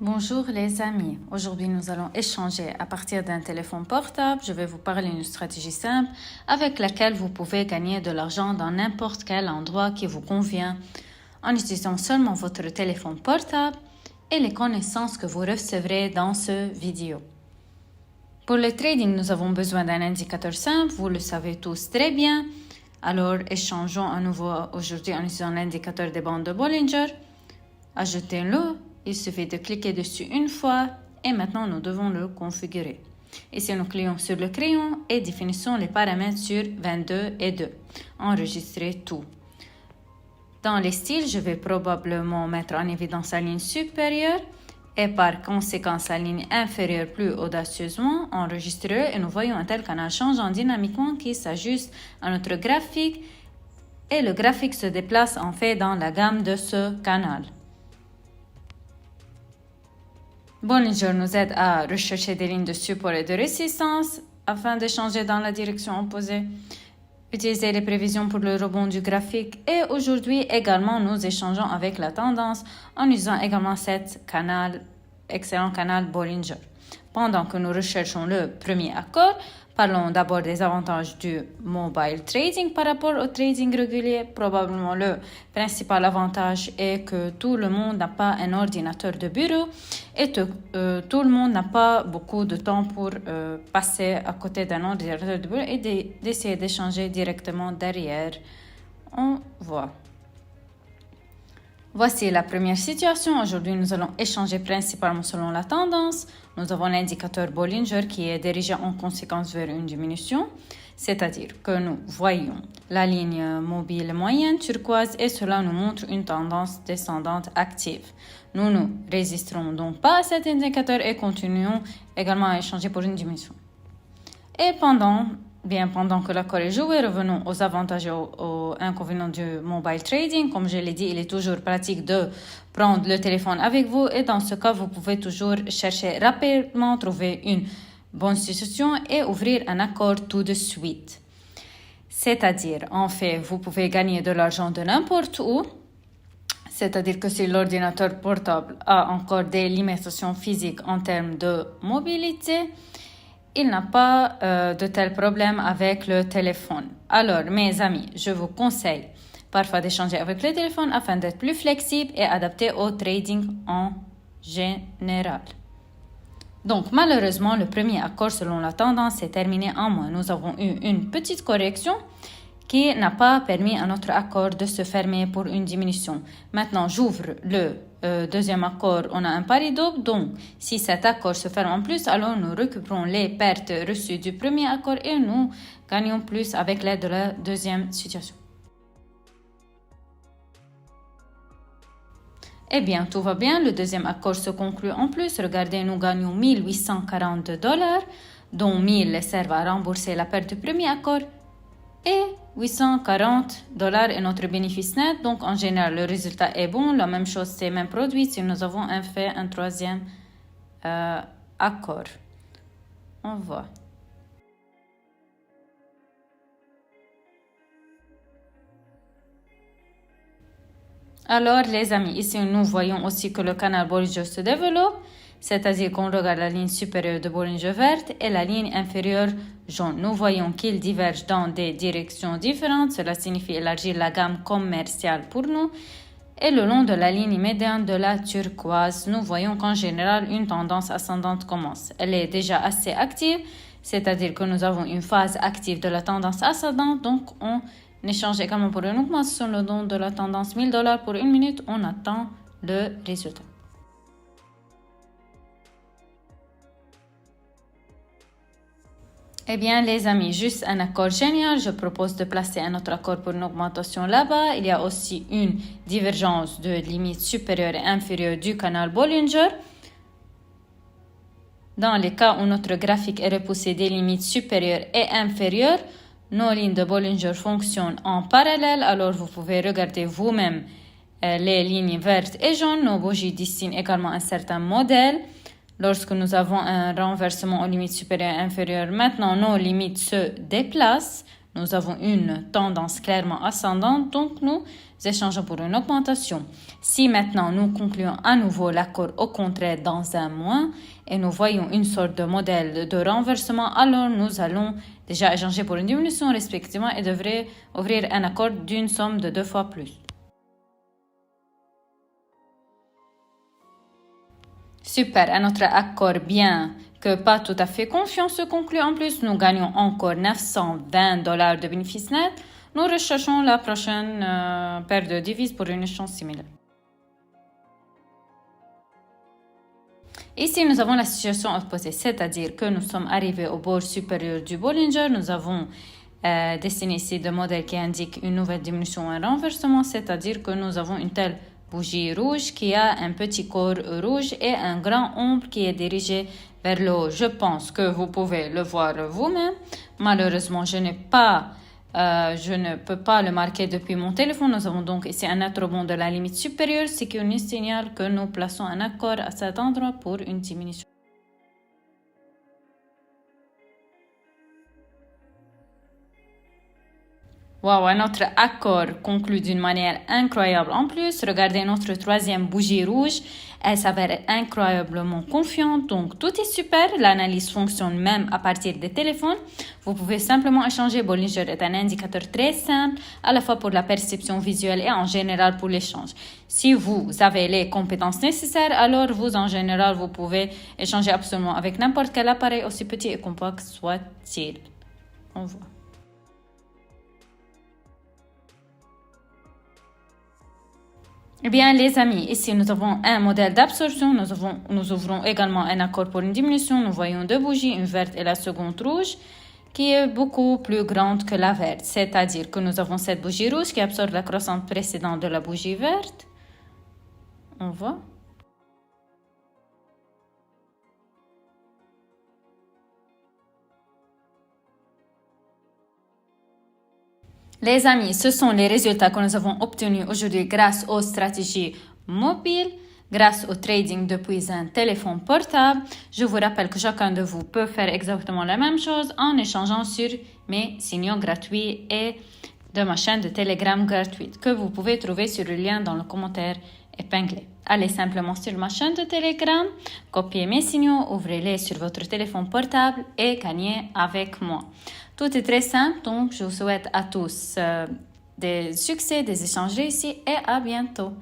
Bonjour les amis, aujourd'hui nous allons échanger à partir d'un téléphone portable. Je vais vous parler d'une stratégie simple avec laquelle vous pouvez gagner de l'argent dans n'importe quel endroit qui vous convient en utilisant seulement votre téléphone portable et les connaissances que vous recevrez dans ce vidéo. Pour le trading, nous avons besoin d'un indicateur simple, vous le savez tous très bien. Alors échangeons à nouveau aujourd'hui en utilisant l'indicateur des bandes de Bollinger. Ajoutez-le. Il suffit de cliquer dessus une fois et maintenant nous devons le configurer. Ici, nous cliquons sur le crayon et définissons les paramètres sur 22 et 2. Enregistrez tout. Dans les styles, je vais probablement mettre en évidence la ligne supérieure et par conséquent la ligne inférieure plus audacieusement. Enregistrez et nous voyons un tel canal changeant dynamiquement qui s'ajuste à notre graphique et le graphique se déplace en fait dans la gamme de ce canal. Bollinger nous aide à rechercher des lignes de support et de résistance afin d'échanger dans la direction opposée. Utiliser les prévisions pour le rebond du graphique et aujourd'hui également nous échangeons avec la tendance en utilisant également cet excellent canal Bollinger. Pendant que nous recherchons le premier accord, parlons d'abord des avantages du mobile trading par rapport au trading régulier. Probablement le principal avantage est que tout le monde n'a pas un ordinateur de bureau et tout le monde n'a pas beaucoup de temps pour passer à côté d'un ordinateur de bureau et d'essayer d'échanger directement derrière. On voit. Voici la première situation. Aujourd'hui, nous allons échanger principalement selon la tendance. Nous avons l'indicateur Bollinger qui est dirigé en conséquence vers une diminution, c'est-à-dire que nous voyons la ligne mobile moyenne turquoise et cela nous montre une tendance descendante active. Nous ne résisterons donc pas à cet indicateur et continuons également à échanger pour une diminution. Et pendant que l'accord est joué, revenons aux avantages et aux inconvénients du mobile trading. Comme je l'ai dit, il est toujours pratique de prendre le téléphone avec vous et dans ce cas, vous pouvez toujours chercher rapidement, trouver une bonne situation et ouvrir un accord tout de suite. C'est-à-dire, en fait, vous pouvez gagner de l'argent de n'importe où. C'est-à-dire que si l'ordinateur portable a encore des limitations physiques en termes de mobilité, il n'a pas de tel problème avec le téléphone. Alors, mes amis, je vous conseille parfois d'échanger avec le téléphone afin d'être plus flexible et adapté au trading en général. Donc, malheureusement, le premier accord selon la tendance s'est terminé en moins. Nous avons eu une petite correction qui n'a pas permis à notre accord de se fermer pour une diminution. Maintenant, j'ouvre le deuxième accord, on a un pari double, donc si cet accord se ferme en plus, alors nous récupérons les pertes reçues du premier accord et nous gagnons plus avec l'aide de la deuxième situation. Eh bien, tout va bien, le deuxième accord se conclut en plus. Regardez, nous gagnons $1,842, dont 1,000 servent à rembourser la perte du premier accord et $840 est notre bénéfice net. Donc, en général, le résultat est bon. La même chose, c'est même produit si nous avons fait un troisième accord. On voit. Alors, les amis, ici, nous voyons aussi que le canal Bollinger se développe. C'est-à-dire qu'on regarde la ligne supérieure de Bollinger verte et la ligne inférieure jaune. Nous voyons qu'ils divergent dans des directions différentes. Cela signifie élargir la gamme commerciale pour nous. Et le long de la ligne médiane de la turquoise, nous voyons qu'en général, une tendance ascendante commence. Elle est déjà assez active, c'est-à-dire que nous avons une phase active de la tendance ascendante. Donc, on échange également pour une augmentation le long de la tendance $1,000 pour une minute. On attend le résultat. Eh bien, les amis, juste un accord génial. Je propose de placer un autre accord pour une augmentation là-bas. Il y a aussi une divergence de limite supérieure et inférieure du canal Bollinger. Dans les cas où notre graphique est repoussé des limites supérieures et inférieures, nos lignes de Bollinger fonctionnent en parallèle. Alors, vous pouvez regarder vous-même les lignes vertes et jaunes. Nos bougies dessinent également un certain modèle. Lorsque nous avons un renversement aux limites supérieures et inférieures, maintenant nos limites se déplacent nous avons une tendance clairement ascendante, donc nous échangeons pour une augmentation. Si maintenant nous concluons à nouveau l'accord au contraire dans un mois et nous voyons une sorte de modèle de renversement, alors nous allons déjà échanger pour une diminution respectivement et devrait ouvrir un accord d'une somme de 2 fois plus. Super, un autre accord bien que pas tout à fait confiant se conclut. En plus, nous gagnons encore $920 de bénéfices nets. Nous recherchons la prochaine paire de devises pour une échange similaire. Ici, nous avons la situation opposée, c'est-à-dire que nous sommes arrivés au bord supérieur du Bollinger. Nous avons dessiné ici deux modèles qui indiquent une nouvelle diminution ou un renversement, c'est-à-dire que nous avons une telle bougie rouge qui a un petit corps rouge et un grand ombre qui est dirigé vers le haut. Je pense que vous pouvez le voir vous-même. Malheureusement, je ne peux pas le marquer depuis mon téléphone. Nous avons donc ici un net rebond de la limite supérieure, ce qui nous signale que nous plaçons un accord à cet endroit pour une diminution. Wow, un autre accord conclu d'une manière incroyable en plus. Regardez notre troisième bougie rouge. Elle s'avère incroyablement confiante. Donc, tout est super. L'analyse fonctionne même à partir des téléphones. Vous pouvez simplement échanger. Bollinger est un indicateur très simple, à la fois pour la perception visuelle et en général pour l'échange. Si vous avez les compétences nécessaires, alors en général, vous pouvez échanger absolument avec n'importe quel appareil, aussi petit et compact soit-il. On voit. Eh bien, les amis, ici, nous avons un modèle d'absorption. Nous ouvrons également un accord pour une diminution. Nous voyons deux bougies, une verte et la seconde rouge, qui est beaucoup plus grande que la verte. C'est-à-dire que nous avons cette bougie rouge qui absorbe la croissance précédente de la bougie verte. On voit. Les amis, ce sont les résultats que nous avons obtenus aujourd'hui grâce aux stratégies mobiles, grâce au trading depuis un téléphone portable. Je vous rappelle que chacun de vous peut faire exactement la même chose en échangeant sur mes signaux gratuits et de ma chaîne de Telegram gratuite que vous pouvez trouver sur le lien dans le commentaire épinglé. Allez simplement sur ma chaîne de Telegram, copiez mes signaux, ouvrez-les sur votre téléphone portable et gagnez avec moi. Tout est très simple, donc je vous souhaite à tous des succès, des échanges réussis et à bientôt.